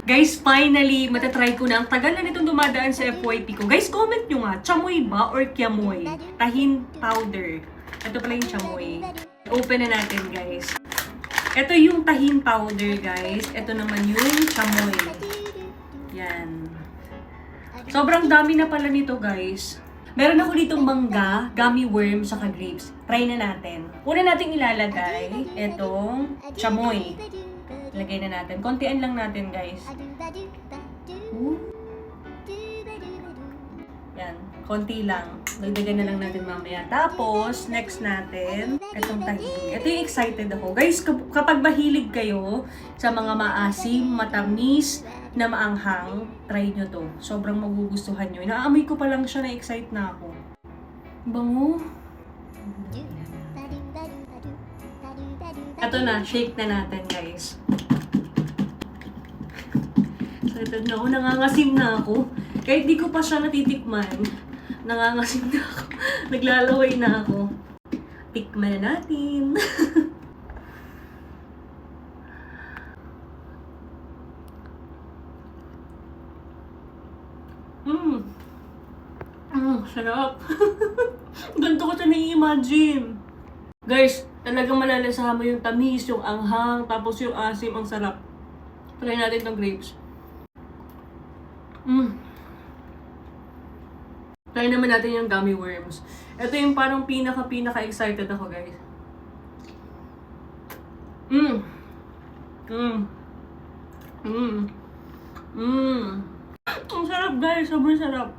Guys, finally, matatry ko na. Ang tagal na nitong dumadaan sa FYP ko. Guys, comment nyo nga, chamoy ba or kiamoy? Tahin powder. Ito pala yung chamoy. Open na natin, guys. Ito yung tahin powder, guys. Ito naman yung chamoy. Yan. Sobrang dami na pala nito, guys. Meron ako ditong mangga, gummy worm, saka grapes. Try na natin. Una nating ilalagay itong chamoy. Lagay na natin. Kontian lang natin, guys. Yan. Konti lang. Dagdagan na lang natin mamaya. Tapos, next natin, itong tahini. Ito yung excited ako. Guys, kapag mahilig kayo sa mga maasim, matamis, na maanghang, try nyo to. Sobrang magugustuhan nyo. Inaamoy ko pa lang siya, na-excite na ako. Bango. Ito na, shake na natin, guys. Excited na ako, nangangasim na ako. Kahit di ko pa siya natitikman, nangangasim na ako. Naglalaway na ako. Tikman na natin. Sarap. Ganito ko siya nai-imagine. Guys, talagang malalasahan mo yung tamis, yung anghang, tapos yung asim, ang sarap. Try natin itong grapes. Try naman natin yung gummy worms. Ito yung parang pinaka-excited ako, guys. Ang sarap, guys. Sobrang sarap.